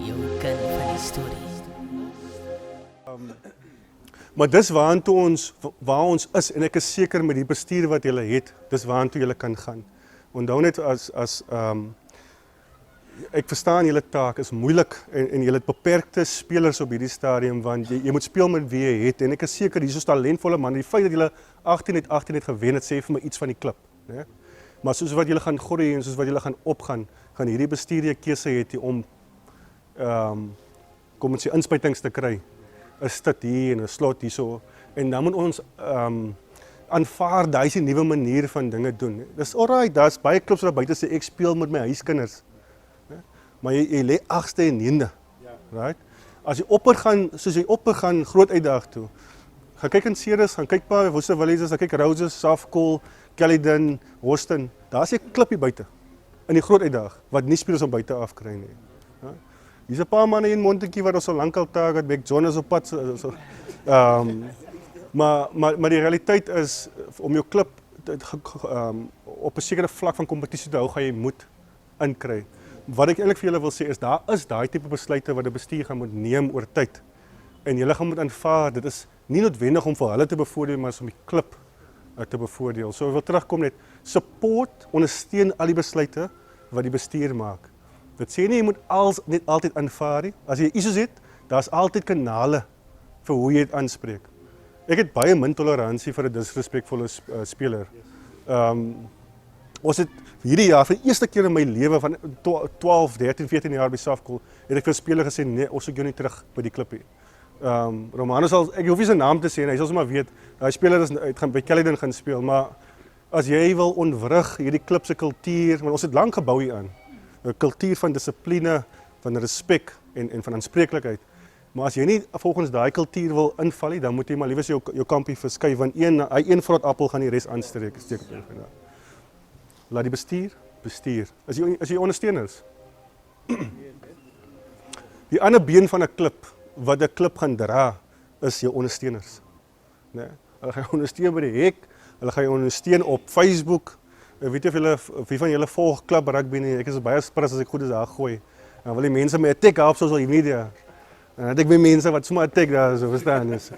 Jou kan van die storie. Maar dis waar ons is en ek is seker met die bestuur wat julle het, dis waartoe julle kan gaan. Onthou net ek verstaan julle taak is moeilik en julle het beperkte spelers op hierdie stadium want jy moet speel met wie jy het en ek is seker hier is talentvolle man. Die feit dat julle 18 het gewen het sê vir my iets van die klub, né? Maar soos wat julle gaan groei en soos wat julle gaan opgaan, gaan hierdie bestuur 'n keuse hê om kom ons sê inspuitings te kry. 'n Stit hier en 'n slot hierso en dan moet ons aanvaar daai is 'n nuwe manier van dinge doen. Dis alright, daar's baie klubs wat buite sê ek speel met my huiskinders. Maar jy lê 8ste en 9de. Right? As jy opper gaan groot uitdag toe. Gaan kyk in Ceres, gaan kyk by Worcester Villiers, gaan kyk Roses, Safcool, Caledon, Houston. Daar's 'n klipie buite in die groot uitdag wat nie spelers om buite af kry nie. Ja? Hier's 'n paar manne in Montetjie wat ons al lank al taak het, Beck John is op pad maar die realiteit is om jou klub op 'n sekere vlak van kompetisie te hou, gaan jy moet inkry. Wat ek eintlik vir julle wil sê is daar is daai tipe besluite wat 'n bestuur gaan moet neem oor tyd. En julle gaan moet aanvaar, dit is nie noodwendig om vir hulle te bevoordeel, maar om die klub te bevoordeel. So ek wil terugkom net, support, ondersteun al die besluite wat die bestuur maak. Dit sê nie jy moet net altyd aanvaar nie. As jy issues het, daar's altyd kanale vir hoe jy dit aanspreek. Ek het baie min toleransie vir 'n disrespekvolle speler. Ons het hierdie jaar vir die eerste keer in my lewe van 12, 13, 14 jaar by Safcool, het ek vir 'n speler gesê nee, ons soek jou nie terug by die klub nie. Romano ek hoef nie sy naam te sê nie, hy sal sommer weet, daai speler gaan by Caledon gaan speel, maar as jy wil ontwrig hierdie klub se kultuur, want ons het lank gebou hier aan, 'n kultuur van dissipline, van respek en van aanspreeklikheid. Maar as jy nie volgens daai kultuur wil inval nie, dan moet jy maar liewers jou kampie verskuif, want een vrot appel gaan die res aansteek. Laat die bestuur. As jy ondersteuners. Die ander been van 'n klub, wat 'n klub gaan dra, is jou ondersteuners. Nee? Hulle gaan jou ondersteun by die hek, hulle gaan jou ondersteun op Facebook. Ek weet nie of wie van julle volg klub rugby nie, ek is baie sprits as ek goed is daar gooi. Dan wil die mense my attack op social media. En dan het ek weer mense wat sommer attack daar so, verstaan is.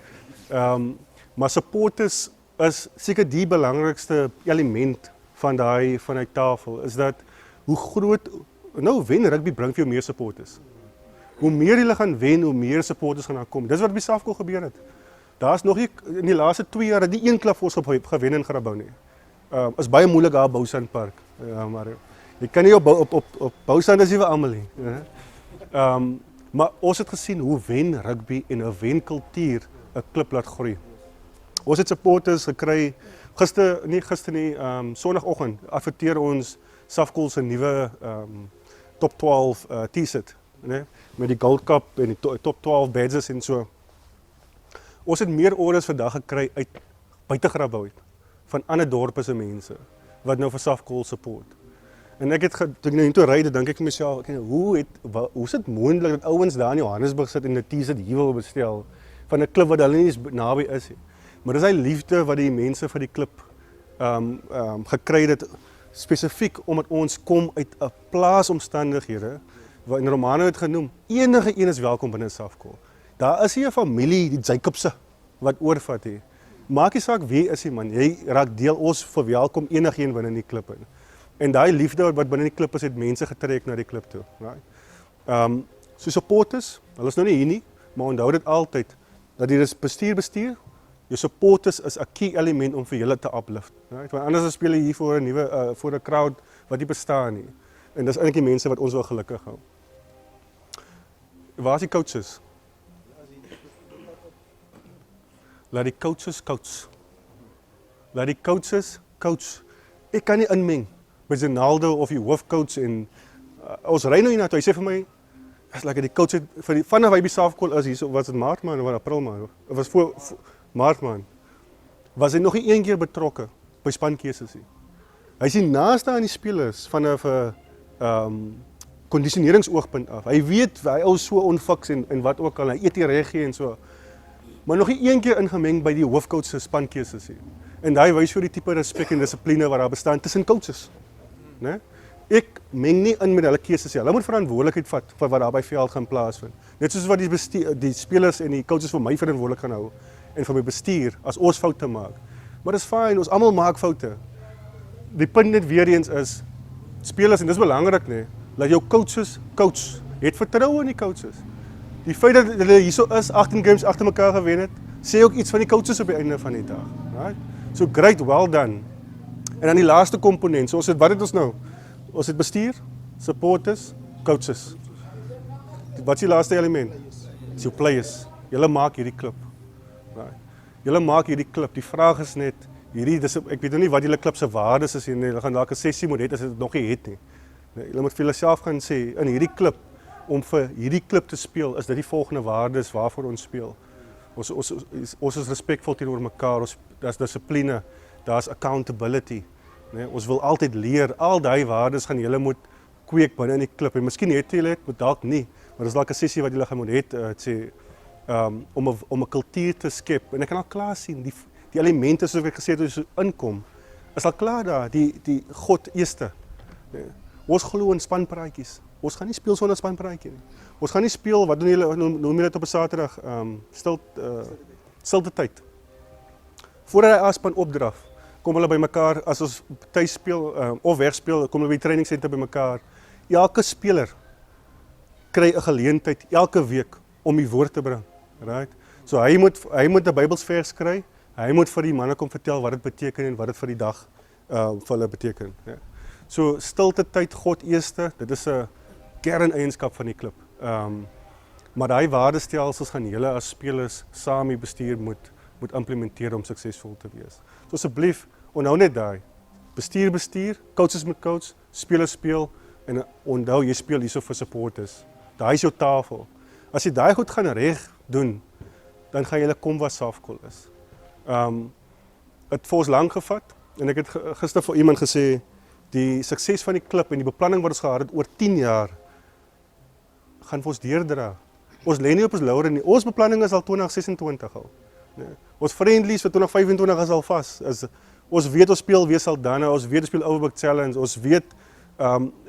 Maar supporters is seker die belangrikste element van daai tafel, is dat hoe groot, nou wen rugby bring vir jou meer supporters. Hoe meer julle gaan wen, hoe meer supporters gaan daar kom. Dis wat by Safcool gebeur het. Daar's nog nie, in die laaste 2 jaar, die een klub ons gewen in Grabouw nie. Is baie moeilik daar Bousand Park. Maar jy kan nie op Bousand is nie vir almal nie. Maar ons het gesien hoe wen rugby en 'n wenkultuur 'n klub laat groei. Ons het supporters gekry, Sondagoggend adverteer ons Safcool se nuwe top 12 T-shirt, né? Met die Gold Cup en die top 12 badges en so. Ons het meer orders vandag gekry uit buite Grabouw uit, van ander dorpe se mense wat nou vir Safcool support. En ek het toe ek nou intoe ry, dink ek vir myself, hoe is dit moontlik dat ouens daar in Johannesburg sit en 'n T-shirt hier wil bestel van 'n klub wat hulle nie eens naby is nie. Maar dis hy liefde wat die mense vir die klub gekry het, spesifiek omdat ons kom uit 'n plaasomstandighede, wat in Romano het genoem, enige een is welkom binne Safcool. Daar is nie 'n familie, die Jacobse, wat oorvat nie. Maak nie saak wie is die man, jy raak deel, ons verwelkom enigeen binne die klub in. En daai liefde wat binne die klub is, het mense getrek na die klub toe. Right? So supporters, hulle is nou nie hier nie, maar onthou dit altyd, dat die bestuur, jou supporters is 'n key element om vir julle te uplift. Right? Want anders speel jy hier voor 'n nuwe voor 'n crowd wat nie bestaan nie. En dis eintlik die mense wat ons wil gelukkig hou. Waar is die coaches? Laat die coaches coach. Laat die coaches coach. Ek kan nie inmeng met Ronaldo of die hoofcoach en ons ry nou hier na toe. Hy sê vir my, is lekker die coach het vanaf hy by Safcool is hier, was dit Maart maand of April maand? Dit was voor Maart maand. Was hy nog nie een keer betrokke by spankeuses nie. Hy is die naaste aan die spelers vanaf 'n kondisioneringsoogpunt af. Hy weet hy is so onfiks en wat ook al, hy eet die reggie en so. Maar nog nie een keer ingemeng by die hoofcoach se spankeuses nie. En daai wys vir die tipe respek en dissipline wat daar bestaan tussen coaches. né? Ek meng nie in met hulle keuses nie. Hulle moet verantwoordelikheid vat vir wat daar by veld gaan plaasvind. Net soos wat die spelers en die coaches vir my verantwoordelik gaan hou en vir my bestuur as ons foute maak. Maar dis fyn, ons almal maak foute. Die punt net weer eens is spelers en dis belangrik nê, dat jou coaches coach. Het vertroue in die coaches. Die feit dat hulle hierso is, 18 games agter mekaar gewen het, sê ook iets van die coaches op die einde van die dag, right? So great, well done. En dan die laaste komponent, so wat het ons nou? Ons het bestuur, supporters, coaches. Wat is die laaste element? Dis jou players. Julle maak hierdie klub. Right? Julle maak hierdie klub. Die vraag is net, ek weet nou nie wat julle klub se waardes is nie. Hulle gaan dalk 'n sessie moet hê as dit nog nie het nie. Julle moet vir julleself gaan sê in hierdie klub om vir hierdie klub te speel, is dit die volgende waardes waarvoor ons speel. Ons is respekvol teenoor mekaar, daar's dissipline, daar's accountability. Nee, ons wil altyd leer, al daai waardes gaan julle moet kweek binne in die klub. En miskien het julle dit, maar dalk nie. Maar dis dalk 'n sessie wat julle gaan moet hê sê om 'n kultuur te skep. En ek kan al klaar sien die elemente soos ek gesê het as jy inkom, is al klaar daar, die God eerste. Nee. Ons glo in spanpraatjies. Ons gaan nie speel sonder spanpraatjie nie. Ons gaan nie speel, wat doen julle, noem jy dit op 'n Saterdag, stilte tyd. Voordat die A-span opdraf, kom hulle by mekaar, as ons tuis speel of wegspeel, kom hulle by die trainingssenter by mekaar. Elke speler kry 'n geleentheid elke week om die woord te bring, right? So hy moet 'n Bybelsvers kry, hy moet vir die manne kom vertel wat dit beteken en wat dit vir die dag vir hulle beteken. Ja. So stilte tyd, God eerste, dit is 'n kerneienskap van die klub. Maar daai waardestelsels gaan julle as spelers saam die bestuur moet implementeer om suksesvol te wees. So asseblief, onthou net daai. Bestuur, coaches moet coach, spelers speel en onthou jy speel hierso vir supporters. Daai is jou tafel. As jy daai goed gaan reg doen, dan gaan julle kom wat Safkol is. Het vir ons lank gevat en ek het gister vir iemand gesê die sukses van die klub en die beplanning wat ons gehad het oor 10 jaar gaan vir ons deurdra. Ons lê nie op ons laure nie. Ons beplanning is al 2026 al. Nee. Ons friendlies vir 2025 is al vas. Ons weet ons speel weer Saldanha, ons weet ons speel Overberg Challenge, ons weet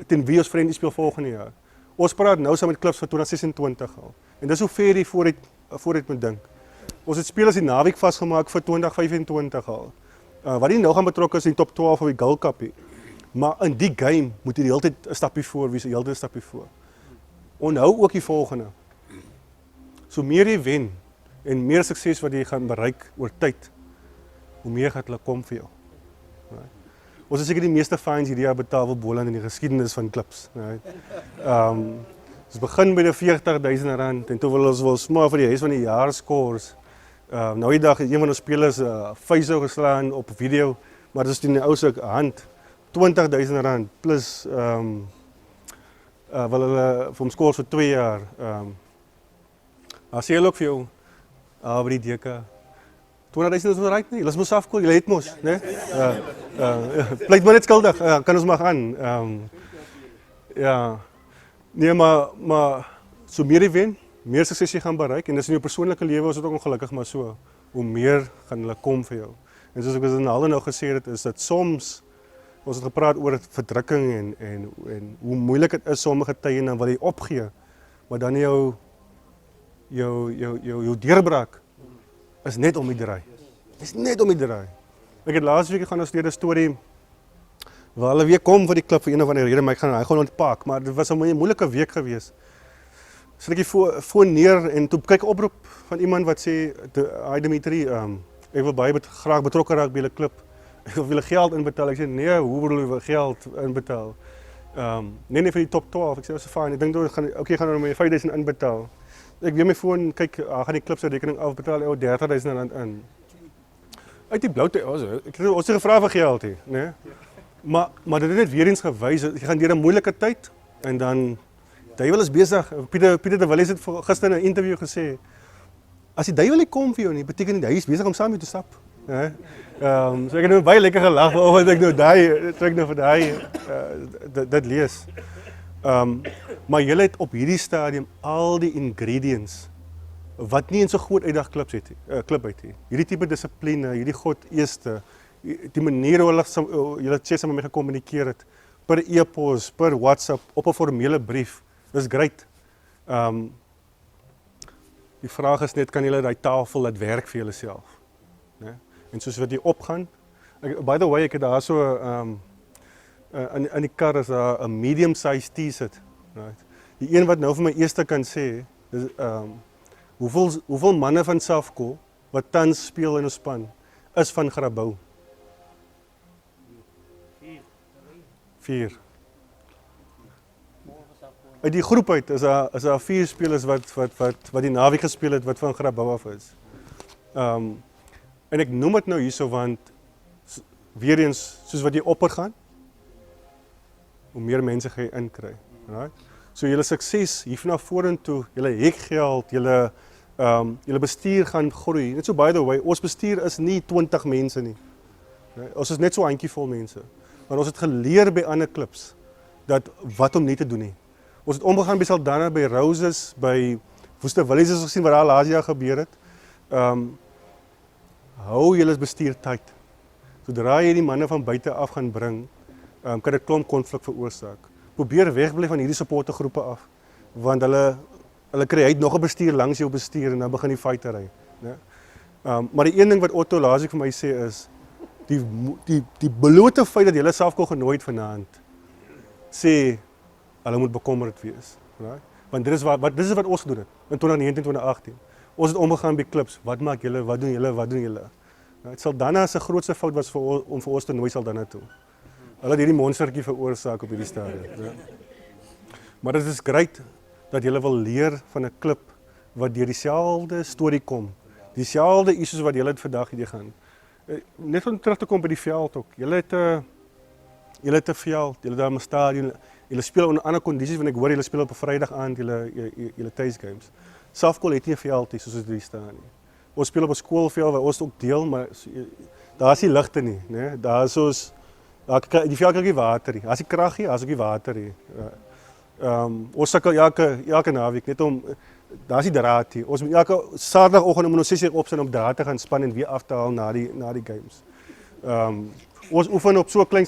teen wie ons friendlies speel volgende jaar. Ons praat nou saam met klubs vir 2026 al. En dis hoe ver jy vooruit moet dink. Ons het spelers die naweek vasgemaak vir 2025 al. Wat nie nou gaan betrokke is in die top 12 of die Gold Cup nie. Maar in die game moet jy die hele tyd 'n stappie voor wees, die hele tyd 'n stappie voor. Onthou ook die volgende. So meer jy wen en meer sukses wat jy gaan bereik oor tyd, hoe meer gaan hulle kom vir jou. Right? Ons is seker die meeste fines hierdie jaar betaal vir Boland in die geskiedenis van klubs. Right? Ons begin by die R40,000 en toe wil ons maar vir die huis van die jaar scores. Nou die dag het een van ons spelers vuisou geslaan op video, maar dit is teen die ou se hand. R20,000 plus wil hulle vir hom skoor vir 2 jaar. As jy ook vir jou by die deka. R20,000 is reg nie. Laat ons afkoel, jy het mos, né? Pleit maar net skuldig. Kan ons maar gaan. Ja. Nee, maar so meer jy wen, meer sukses jy gaan bereik en dis in jou persoonlike lewe is dit ook ongelukkig maar so. Hoe meer gaan hulle kom vir jou. En soos ek in al nou gesê het, is dit soms ons het gepraat oor verdrukking en hoe moeilik dit is sommige tye en dan wil jy opgee. Maar dan jou deurbraak is net om die draai. Dis net om die draai. Ek het laasweek gaan ons deur 'n storie waar hulle weer kom vir die klub vir een of ander rede, maar ek gaan hy gaan ontpak, maar dit was 'n moeilike week gewees. So ek foon neer en toe kyk 'n oproep van iemand wat sê, "Hi Dimitri, ek wil baie graag betrokke raak by julle klub. Ek wil geld inbetaal." Ek sê, "Nee, hoe wil jy geld inbetaal?" Nee vir die top 12. Ek sê, "Dis fyn. Ek dink toe gaan nou met R5,000 inbetaal." Ek weer my foon kyk, gaan die klub se rekening afbetaal, ou R30,000 in. Uit die bloute, ons het gevra vir geld hier, né? Maar dit het net weer eens gewys, jy gaan deur 'n moeilike tyd en dan duiwel is besig. Pieter de Villiers het gister in 'n interview gesê, as die duiwel nie kom vir jou nie, beteken dit hy is besig om saam met jou te stap, né? So ek het nou baie lekker gelag oor ek nou dit lees. Maar julle het op hierdie stadium al die ingredients wat nie in so groot uitdag klub uit nie. Hierdie tipe dissipline, hierdie God eerste, die manier hoe julle sê saam met my gekommunikeer het, per e-pos, per WhatsApp, op 'n formele brief. Dis great. Die vraag is net, kan julle daai tafel laat werk vir julle self? Né? En soos wat jy opgaan, by the way, ek het daar so in die kar is daar 'n medium size T-sit. Right? Die een wat nou vir my eerste kan sê, is hoeveel manne van Safco wat tans speel in ons span is van Grabouw? 4. Uit die groep uit is daar 4 spelers wat die naweek gespeel het wat van Grabouw af is. En ek noem dit nou hierso want weer eens soos wat jy opper gaan, hoe meer mense gaan jy inkry. Right? So julle sukses hier vanaf vorentoe, julle het geld, julle bestuur gaan groei. Net so by the way, ons bestuur is nie 20 mense nie. Right? Ons is net so handjievol mense. Maar ons het geleer by ander klubs dat wat om nie te doen nie. Ons het omgegaan by Saldanha, by Roses, by Woeste Willies as ons gesien wat daar laas jaar gebeur het. Hou julle bestuur tyd. Sodra jy die manne van buite af gaan bring, kan dit klomp konflik veroorsaak. Probeer wegbly van hierdie supportergroepe af, want hulle kry uit nog 'n bestuur langs jou bestuur en dan begin die fightery, né? Maar die een ding wat Otto laasig vir my sê is die blote feit dat jy hulle Safco genooi het vanaand sê hulle moet bekommerd wees, right? Want dit is wat ons gedoen het in 2019, 2018. Ons het omgegaan by klubs. Wat maak julle? Wat doen julle? Right? Saldanha se grootste fout was om vir ons te nooi Saldanha toe. Hulle het hierdie monstertjie veroorsaak op hierdie stadium. Ja. Maar dit is great dat julle wil leer van 'n klub wat deur dieselfde storie kom. Dieselfde issues wat julle vandag hier gaan. Net om terug te kom by die veld ook. Julle het 'n veld, julle daar 'n stadion, julle speel onder ander kondisies, want ek hoor julle speel op 'n Vrydag aand julle tuisgames. Safco het nie 'n veld nie soos dit hier staan nie. Ons speel op 'n skoolveld waar ons ook deel, maar daar is nie ligte nie, né? Daar is soos die veld kry nie water nie. As die krag hier, as ook die water hier. Ons sukkel elke naweek net om daar's die draad hier. Ons moet elke Saterdagoggend om 6:00 opstaan om draad te gaan span en weer af te haal na die games. Ons oefen op so 'n klein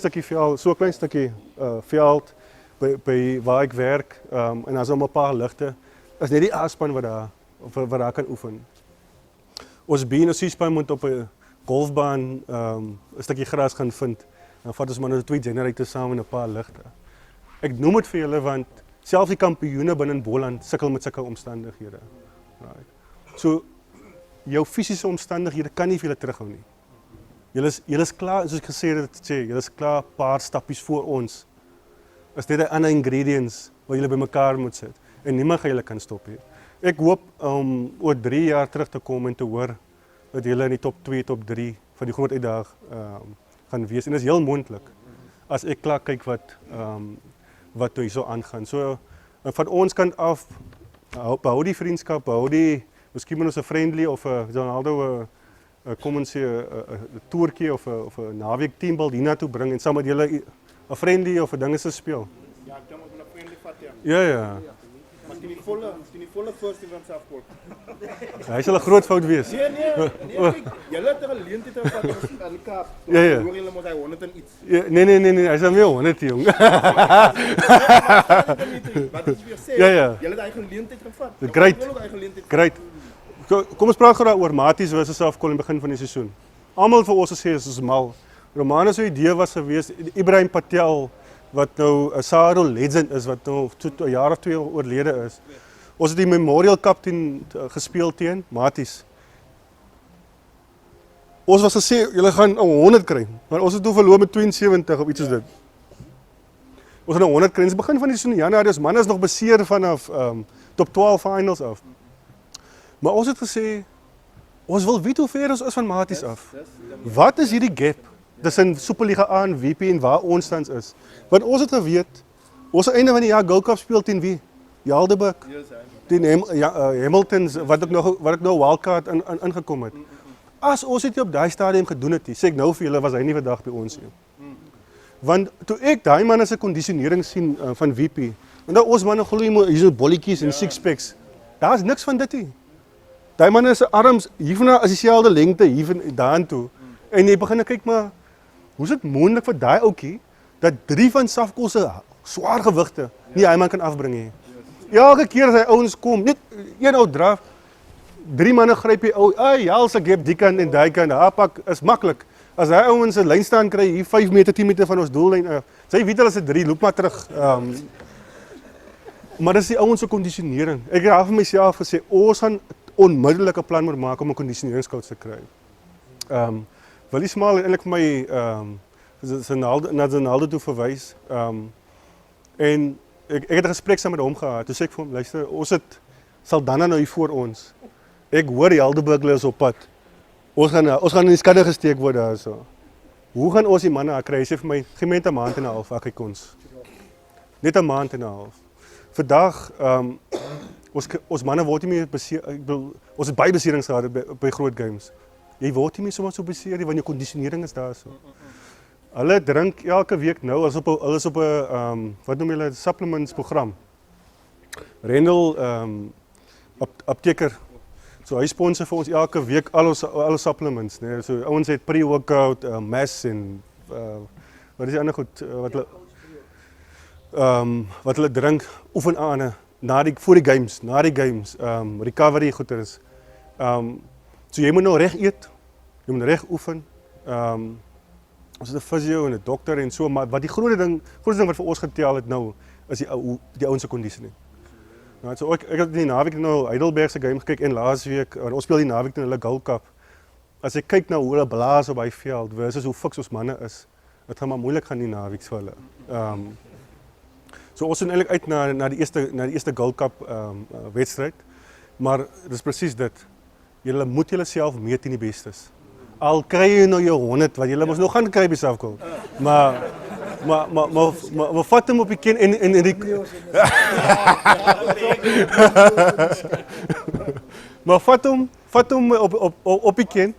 stukkie veld by waar ek werk, en as om 'n paar ligte is net die A-span wat daar kan oefen. Ons B-span moet op 'n golfbaan 'n stukkie gras gaan vind. Dan vat ons maar nou 2 generators saam en 'n paar ligte. Ek noem dit vir julle want selfs die kampioene binne in Boland sukkel met sulke omstandighede. Right. So jou fisiese omstandighede kan nie vir julle terughou nie. Julle is klaar, soos ek gesê het, julle is klaar 'n paar stappies voor ons. Is net 'n ander ingredients wat julle bymekaar moet sit en niemand gaan julle kan stop hier. Ek hoop om oor 3 jaar terug te kom en te hoor dat julle in die top 2, top 3 van die groot uitdag gaan wees en dit is heel moontlik as ek klaar kyk wat hier so aangaan. So van ons kant af behou die vriendskap, miskien moet ons 'n friendly of 'n Ronaldo kom ons sê 'n toertjie of 'n naweek teambal hiernatoe bring en saam met julle 'n friendly of 'n dinge se speel. Ja, ek dink ons moet 'n friendly vat ja. Ja. Maar die volle first team van Safco. Hy sal 'n groot fout wees. Nee, kyk, julle het 'n geleentheid om aan die Kaap. Ja. Hoor julle moet hy 100 en iets. Ja, nee, hy sal meer 100 jong. Wat is weer sê? Ja. Julle het hy geleentheid gevat. Great. Kom ons praat gou daaroor Maties versus Safco in die begin van die seisoen. Almal vir ons gesê is mal. Romanus se idee was geweest Ibrahim Patel wat nou 'n Saro legend is wat nou 'n jaar of 2 oorlede is. Ons het die Memorial Cup gespeel teen Maties. Ons was gesê julle gaan 100 kry, maar ons het toe verloor met 72 of iets soos dit. Ons het nou 100 kry. Dit begin van die seisoen Januarie, ons manne is nog beseer vanaf top 12 finals af. Maar ons het gesê ons wil weet hoe ver ons is van Maties af. Wat is hierdie gap tussen Superliga A en WP en waar ons tans is? Want ons het geweet ons einde van die jaar Gold Cup speel teen wie? Helderberg. Teen Hamilton wat ek nou wildcard ingekom het. As ons dit op daai stadium gedoen het, sê ek nou vir julle was hy nie vandag by ons nie. Want toe ek daai manne se kondisionering sien van WP, en dan ons manne glo hier's bolletjies en six packs. Daar's niks van dit nie. Daai manne se arms hiervan is dieselfde lengte hiervan daartoe. En jy begin kyk maar hoe is dit moontlik vir daai ouetjie dat 3 van Safkol se swaar gewigte nie hy man kan afbring nie. Elke keer as hy ouens kom, net een ou draf, 3 manne gryp die ou, helse gap die kant en daai kant, pak is maklik. As hy ouens 'n lyn staan kry hier 5 meter, 10 meter van ons doellyn af. Sy weet hulle is 'n 3, loop maar terug. Maar dis die ouens se kondisionering. Ek het al vir myself gesê, ons gaan onmiddellik 'n plan moet maak om 'n kondisioneringscoach te kry. Willie Smal het eintlik vir my na Ronaldo toe verwys. En ek het 'n gesprek saam met hom gehad. Toe sê ek vir hom, luister, ons het Saldanha nou hier voor ons. Ek hoor die Helderberg is op pad. Ons gaan in die skadde gesteek word daarso. Hoe gaan ons die manne kry? Hy sê vir my, gee my net 'n maand en 'n half, Afrikaans. Net 'n maand en 'n half. Vandag, ons manne word nie meer beseer, ek bedoel, ons het baie beserings gehad by groot games. Jy word nie meer sommer so beseer nie, want jou kondisionering is daar so. Hulle drink elke week nou, hulle is op 'n, wat noem julle, supplements program. Rendel, apteker. So hy sponsor vir ons elke week alle supplements, né? So ouens het pre-workout, mass en wat is die ander goed wat hulle drink, oefenane voor die games, na die games, recovery goeders. So jy moet nou reg eet, jy moet reg oefen. Ons het 'n fisio en 'n dokter en so, maar wat die grootste ding wat vir ons getel het nou is die ouens se kondisie. Nou, so ek het die naweek nou Heidelberg se game gekyk en laasweek, ons speel die naweek in hulle Gold Cup. As ek kyk na hoe hulle blaas op hy veld versus hoe fiks ons manne is, dit gaan maar moeilik gaan die naweek vir hulle. So ons sien eintlik uit na die eerste Gold Cup wedstryd, maar dis presies dit. Julle moet julleself meet teen die bestes. Al kry jy nou jou 100 wat julle mos nog gaan kry by Safkol. Maar vat hom op die ken en die maar vat hom op die ken.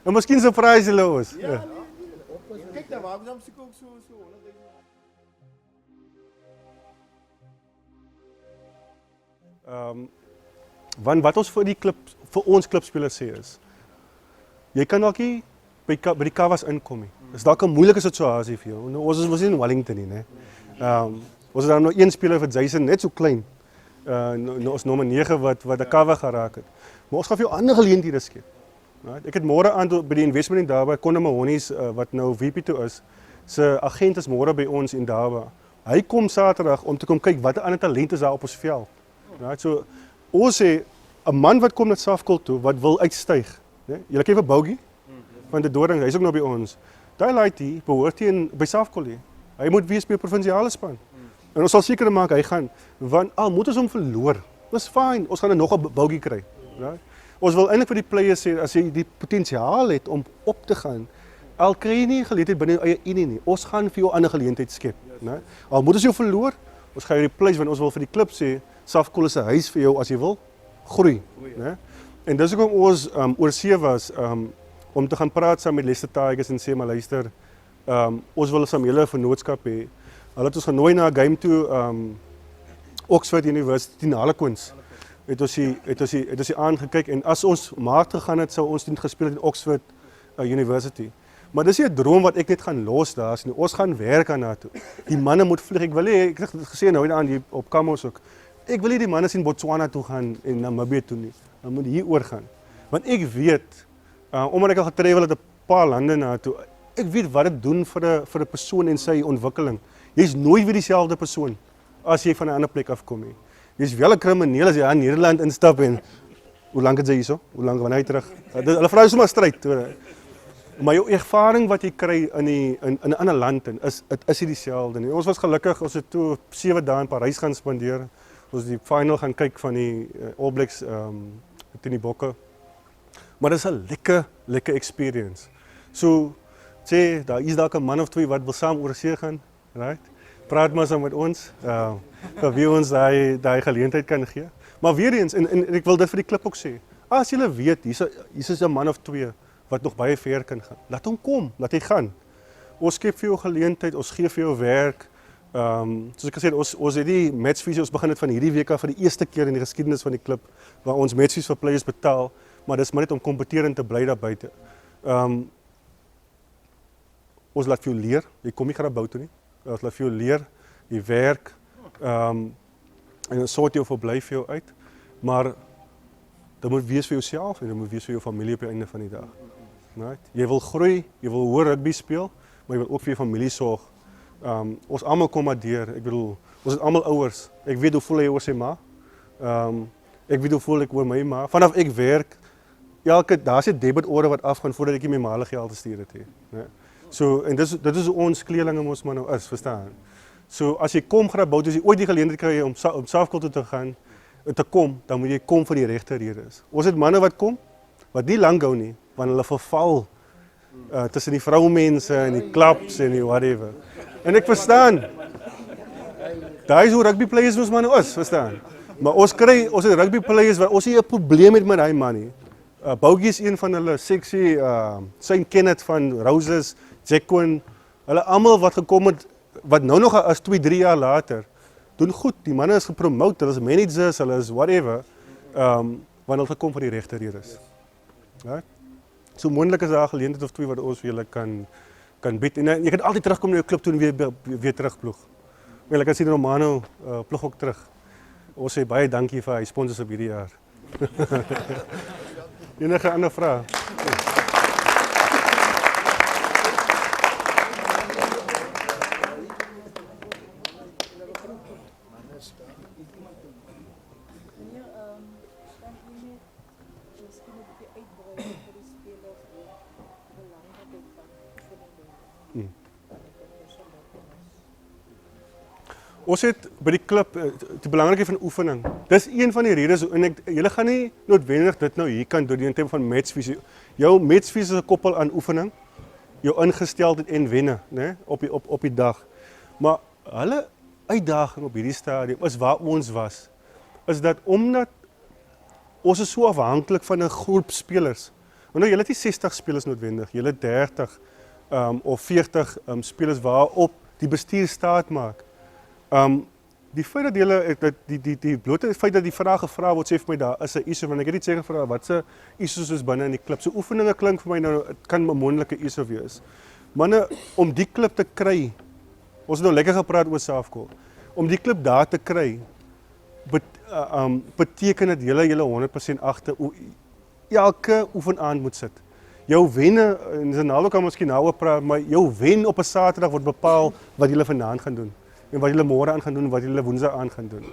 En miskien surprise hulle ons. Ja. Kyk daar, waarom se ook so 100 Want wat ons vir ons klubspelers sê is, jy kan dalk nie by die Kavas inkom nie. Dis dalk 'n moeilike situasie vir jou. Nou, ons was nie in Wellington nie, né? Ons het dan nog een speler vir Jason net so klein. Ons nommer 9 wat 'n Kava geraak het. Maar ons gaan vir jou ander geleenthede skep. Ek het môre aan by die investment in Durban, Conor Mahoney's wat nou VP toe is, se agent is môre by ons in Durban. Hy kom Saterdag om te kom kyk watter ander talent is daar op ons veld. So ons sê 'n man wat kom na Safkol toe wat wil uitstyg, né? Julle ken vir Bogie van die Doring, hy's ook nou by ons. Daai laaitie behoort hy by Safkol nie. Hy moet wees by 'n provinsiale span. En ons sal seker maak hy gaan, want al moet ons hom verloor. Dis fyn, ons gaan nog 'n Bogie kry, né? Ons wil eintlik vir die players sê as jy die potensiaal het om op te gaan, al kry jy nie geleentheid binne jou eie unie nie. Ons gaan vir jou 'n ander geleentheid skep, né? Al moet ons jou verloor, ons gaan jou replace want ons wil vir die klub sê Safkol is 'n huis vir jou as jy wil groei, né? En dis hoekom ons oor see was om te gaan praat saam met Leicester Tigers en sê maar luister, ons wil saam julle 'n vennootskap hê. Hulle het ons genooi na 'n game toe Oxford University in Harlequins. Het ons die aangekyk en as ons maart gegaan het, sou ons teen gespeel het in Oxford University. Maar dis nie 'n droom wat ek net gaan los daar nie. Ons gaan werk aan daartoe. Die manne moet vlieg. Ek wil hê, ek het gesê nou aan hier op Kamos ook. Ek wil nie die manne sien Botswana toe gaan en Namibië toe nie. Dan moet hier oor gaan. Want ek weet, omdat ek al getravel het 'n paar lande na toe, ek weet wat dit doen vir 'n persoon en sy ontwikkeling. Jy's nooit weer dieselfde persoon as jy van 'n ander plek afkom nie. Jy's wel 'n krimineel as jy in Nederland instap en hoe lank het jy hierso? Hoe lank wanneer hy terug? Hulle vra sommer stryd. Maar jou ervaring wat jy kry in 'n ander land en is nie dieselfde nie. Ons was gelukkig, ons het toe 7 dae in Parys gaan spandeer. Ons die final gaan kyk van die All Blacks teen die Bokke. Maar dit is 'n lekker experience. So sê daar is dalk 'n man of twee wat wil saam oor see gaan, right? Praat maar saam met ons. Vir wie ons daai geleentheid kan gee. Maar weer eens en ek wil dit vir die klub ook sê. As julle weet hier is 'n man of twee wat nog baie ver kan gaan. Laat hom kom, laat hy gaan. Ons skep vir jou geleentheid, ons gee vir jou werk. Soos ek gesê het, ons het die matchfees, ons begin het van hierdie week af vir die eerste keer in die geskiedenis van die klub waar ons matchfees vir players betaal, maar dis maar net om kompeterend te bly daar buite. ons laat vir jou leer, jy kom nie grabou toe nie, ons laat vir jou leer, jy werk, en dan sort jou verblyf vir jou uit, maar dit moet wees vir jouself en dit moet wees vir jou familie op die einde van die dag. Right? Jy wil groei, jy wil hoër rugby speel, maar jy wil ook vir jou familie sorg. Ons almal kom maar deur, ek bedoel, ons is almal ouers, ek weet hoe voel jy oor sy ma, ek weet hoe voel ek oor my ma, vanaf ek werk, daar is 'n debitorde wat afgaan voordat ek my ma geld gestuur het. Nee. So, en dit is hoe ons kleerlinge mos maar nou is, verstaan? So, as jy kom grabou, as jy ooit die geleentheid kry om Safkul toe te gaan, te kom, dan moet jy kom vir die regte redes. Ons het manne wat kom, wat nie lank hou nie, want hulle verval tussen die vroumense en die clubs en die whatever. En ek verstaan, daar is hoe rugby players ons maar nou is, verstaan? Maar ons het rugby players waar ons nie 'n probleem het met daai man nie. Bougie is een van hulle, Sexy, Saint Kenneth van Roses, Jacquin, hulle almal wat gekom het, wat nou nog as 2-3 jaar later, doen goed, die manne is gepromote, hulle is managers, hulle is whatever, want hulle gekom vir die regte redes. Right? So moontlik is daar 'n geleentheid of twee wat ons vir julle kan bied, en jy kan altyd terugkom na jou klub toe en weer terugploeg. Maar jy kan sien Romano ploeg ook terug. Ons sê baie dankie vir hy sponsors op hierdie jaar. Enige ander vrae? Ons het by die klub, die belangrikheid van oefening. Dis een van die redes, en julle gaan nie noodwendig dit nou hier kan doen in terme van matchvisie. Jou matchvisie is gekoppel aan oefening, jou ingesteldheid en wenne, né, op die dag. Maar hulle uitdaging op hierdie stadium is waar ons was, is dat omdat ons is so afhanklik van 'n groep spelers. Want nou julle het nie 60 spelers noodwendig, julle het 30 of 40 spelers waarop die bestuur staat maak. Die feit dat julle die blote feit dat die vraag gevra word sê vir my daar is 'n issue, want ek het nie sê gevra wat se issues is binne in die klub. So oefeninge klink vir my nou dit kan 'n moontlike issue wees. Manne, om die klub te kry, ons het nou lekker gepraat oor Safkul. Om die klub daar te kry beteken dat julle 100% agter elke oefenaand moet sit. Jou wenne, en Ronaldo kan miskien nou praat, maar jou wen op 'n Saterdag word bepaal wat julle vanaand gaan doen. En wat julle môre aan gaan doen en wat julle Woensdag aan gaan doen.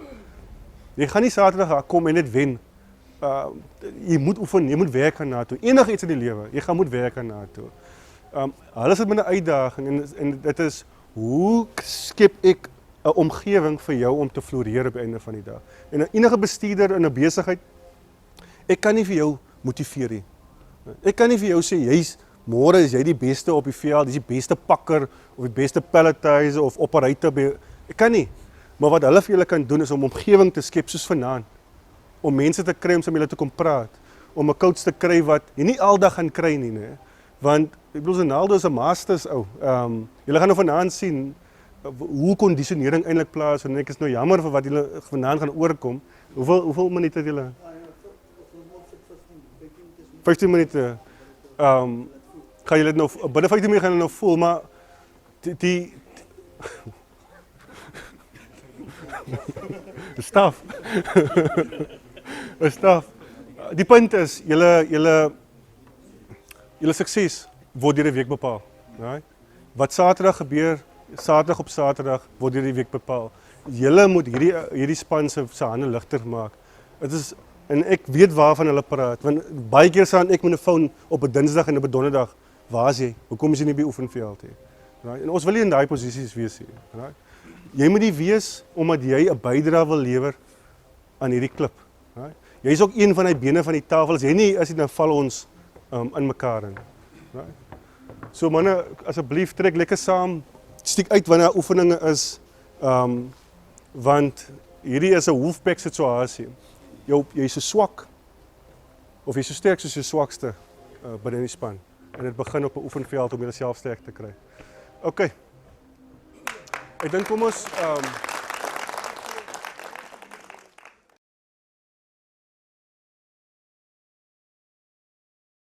Jy gaan nie Saterdag kom en net wen. Jy moet oefen, jy moet werk aan daartoe. Enige iets in die lewe, jy moet werk aan daartoe. Hulle sit met 'n uitdaging en dit is hoe skep ek 'n omgewing vir jou om te floreer op die einde van die dag. En enige bestuurder in 'n besigheid, ek kan nie vir jou motiveer nie. Ek kan nie vir jou sê môre is jy die beste op die veld, jy's die beste pakker of die beste palletizer of operator. Ek kan nie. Maar wat hulle vir julle kan doen is om omgewing te skep soos vanaand. Om mense te kry om saam julle te kom praat, om 'n coach te kry wat jy nie aldag gaan kry nie, né? Want ek bedoel Ronaldo is 'n masters ou. Julle gaan nou vanaand sien hoe kondisionering eintlik plaas en ek is nou jammer vir wat julle vanaand gaan oorkom. Hoeveel minute het julle? 15 minute. Gaan julle nou binne 15 minute gaan julle nou voel, maar die staf. Staf. Die punt is julle sukses word deur die week bepaal, right? Wat Saterdag gebeur, Saterdag op Saterdag word deur die week bepaal. Julle moet hierdie span se hande ligter maak. Dit is en ek weet waarvan hulle praat, want baie keer staan ek met 'n foon op 'n Dinsdag en op 'n Donderdag. Waar is jy? Hoekom is jy nie by oefenveld nie? Right? En ons wil nie in daai posisies wees nie. Right? Jy moet nie wees omdat jy 'n bydrae wil lewer aan hierdie klub. Right? Jy is ook een van die bene van die tafel. As jy nie is, dan val ons in mekaar in. Right? So manne, asseblief trek lekker saam. Stiek uit wanneer oefeninge is, want hierdie is 'n wolfpack situasie. Jy is so swak of jy is so sterk soos jou swakste binne die span. En dit begin op 'n oefenveld om jouself sterk te kry. OK. Ek dink kom ons